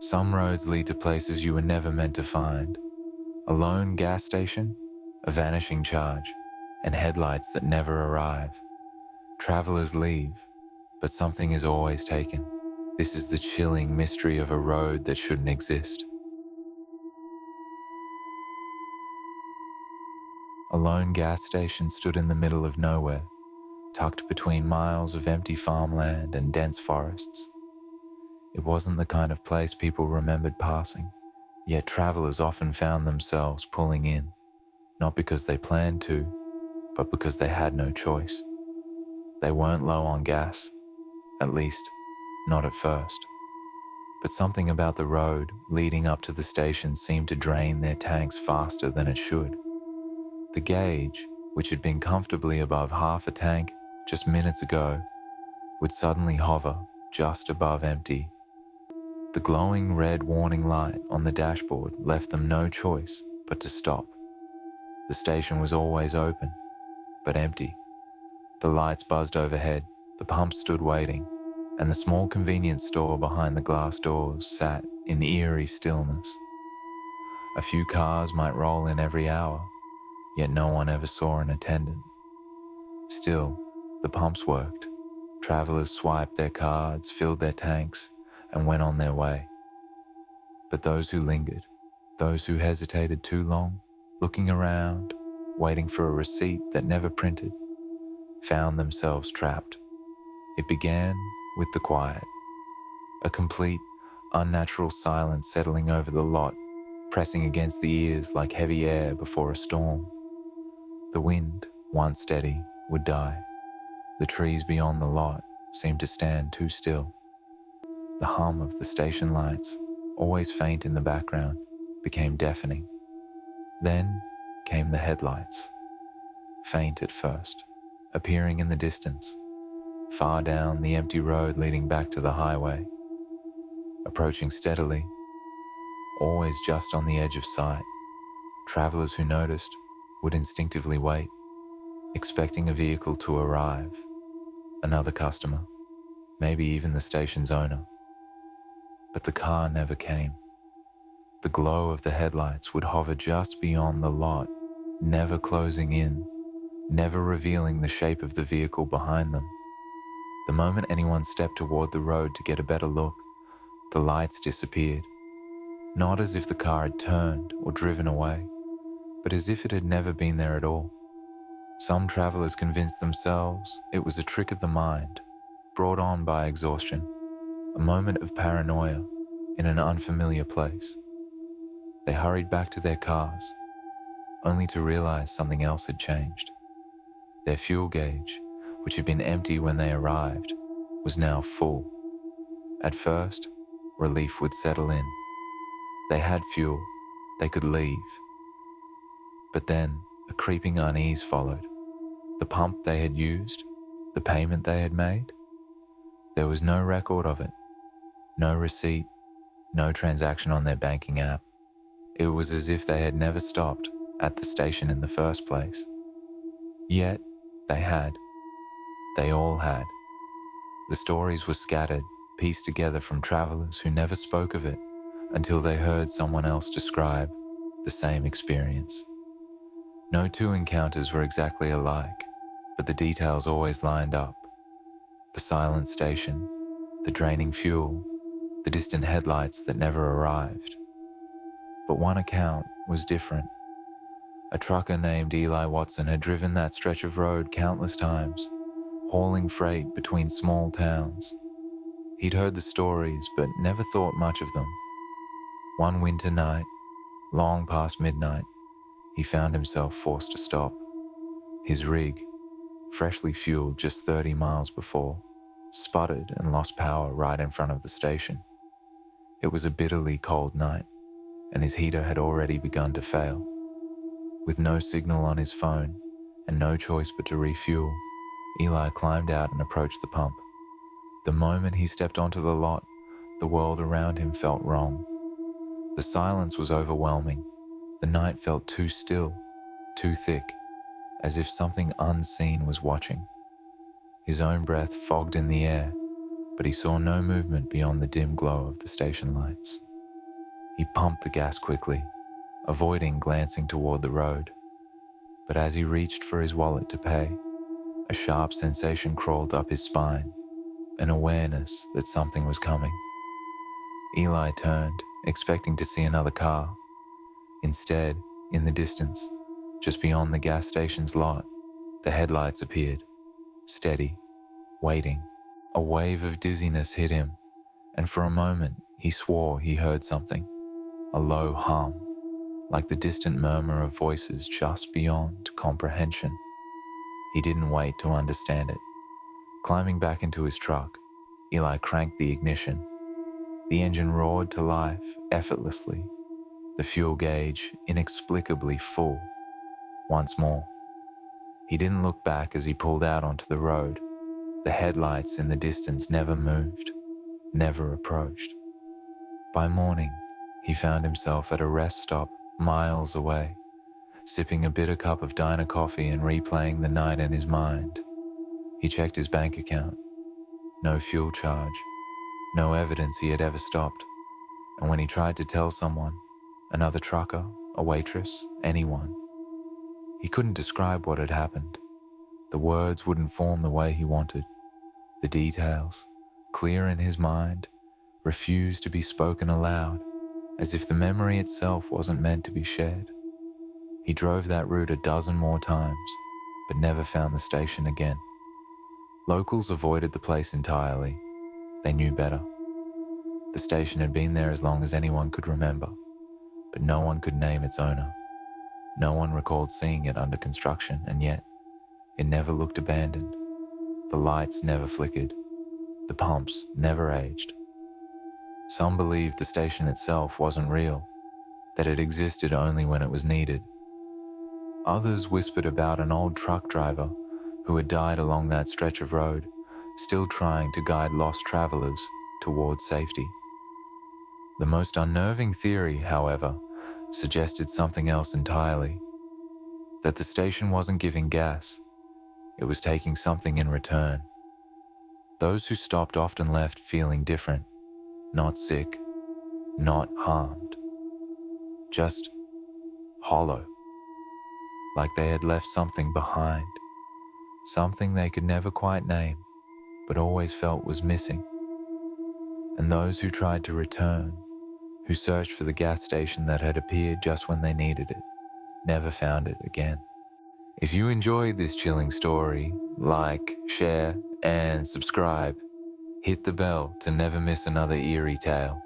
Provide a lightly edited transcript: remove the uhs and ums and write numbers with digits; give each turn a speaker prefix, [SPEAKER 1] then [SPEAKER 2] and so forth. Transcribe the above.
[SPEAKER 1] Some roads lead to places you were never meant to find. A lone gas station, a vanishing charge, and headlights that never arrive. Travelers leave, but something is always taken. This is the chilling mystery of a road that shouldn't exist. A lone gas station stood in the middle of nowhere, tucked between miles of empty farmland and dense forests. It wasn't the kind of place people remembered passing, yet travelers often found themselves pulling in, not because they planned to, but because they had no choice. They weren't low on gas, at least, not at first. But something about the road leading up to the station seemed to drain their tanks faster than it should. The gauge, which had been comfortably above half a tank just minutes ago, would suddenly hover just above empty. The glowing red warning light on the dashboard left them no choice but to stop. The station was always open, but empty. The lights buzzed overhead, the pump stood waiting, and the small convenience store behind the glass doors sat in eerie stillness. A few cars might roll in every hour, yet no one ever saw an attendant. Still, the pumps worked. Travelers swiped their cards, filled their tanks, and went on their way. But those who lingered, those who hesitated too long, looking around, waiting for a receipt that never printed, found themselves trapped. It began with the quiet, a complete, unnatural silence settling over the lot, pressing against the ears like heavy air before a storm. The wind, once steady, would die. The trees beyond the lot seemed to stand too still. The hum of the station lights, always faint in the background, became deafening. Then came the headlights, faint at first, appearing in the distance, far down the empty road leading back to the highway. Approaching steadily, always just on the edge of sight, travelers who noticed would instinctively wait, expecting a vehicle to arrive, another customer, maybe even the station's owner. But the car never came. The glow of the headlights would hover just beyond the lot, never closing in, never revealing the shape of the vehicle behind them. The moment anyone stepped toward the road to get a better look, the lights disappeared. Not as if the car had turned or driven away, but as if it had never been there at all. Some travelers convinced themselves it was a trick of the mind, brought on by exhaustion, a moment of paranoia in an unfamiliar place. They hurried back to their cars, only to realize something else had changed. Their fuel gauge, which had been empty when they arrived, was now full. At first, relief would settle in. They had fuel, they could leave. But then a creeping unease followed. The pump they had used, the payment they had made, there was no record of it, no receipt, no transaction on their banking app. It was as if they had never stopped at the station in the first place. Yet, they had. They all had. The stories were scattered, pieced together from travelers who never spoke of it until they heard someone else describe the same experience. No two encounters were exactly alike, but the details always lined up. The silent station, the draining fuel, the distant headlights that never arrived. But one account was different. A trucker named Eli Watson had driven that stretch of road countless times, hauling freight between small towns. He'd heard the stories, but never thought much of them. One winter night, long past midnight, he found himself forced to stop. His rig, freshly fueled just 30 miles before, sputtered and lost power right in front of the station. It was a bitterly cold night, and his heater had already begun to fail. With no signal on his phone and no choice but to refuel, Eli climbed out and approached the pump. The moment he stepped onto the lot, the world around him felt wrong. The silence was overwhelming. The night felt too still, too thick, as if something unseen was watching. His own breath fogged in the air, but he saw no movement beyond the dim glow of the station lights. He pumped the gas quickly, avoiding glancing toward the road. But as he reached for his wallet to pay, a sharp sensation crawled up his spine, an awareness that something was coming. Eli turned, expecting to see another car. Instead, in the distance, just beyond the gas station's lot, the headlights appeared, steady, waiting. A wave of dizziness hit him, and for a moment he swore he heard something, a low hum, like the distant murmur of voices just beyond comprehension. He didn't wait to understand it. Climbing back into his truck, Eli cranked the ignition. The engine roared to life effortlessly, the fuel gauge inexplicably full. Once more. He didn't look back as he pulled out onto the road. The headlights in the distance never moved, never approached. By morning, he found himself at a rest stop miles away, sipping a bitter cup of diner coffee and replaying the night in his mind. He checked his bank account. No fuel charge, no evidence he had ever stopped. And when he tried to tell someone, another trucker, a waitress, anyone, he couldn't describe what had happened. The words wouldn't form the way he wanted. The details, clear in his mind, refused to be spoken aloud, as if the memory itself wasn't meant to be shared. He drove that route a dozen more times, but never found the station again. Locals avoided the place entirely. They knew better. The station had been there as long as anyone could remember, but no one could name its owner. No one recalled seeing it under construction, and yet it never looked abandoned. The lights never flickered. The pumps never aged. Some believed the station itself wasn't real, that it existed only when it was needed. Others whispered about an old truck driver who had died along that stretch of road, still trying to guide lost travelers towards safety. The most unnerving theory, however, suggested something else entirely. That the station wasn't giving gas, it was taking something in return. Those who stopped often left feeling different, not sick, not harmed, just hollow, like they had left something behind, something they could never quite name, but always felt was missing. And those who tried to return, who searched for the gas station that had appeared just when they needed it, never found it again. If you enjoyed this chilling story, like, share, and subscribe. Hit the bell to never miss another eerie tale.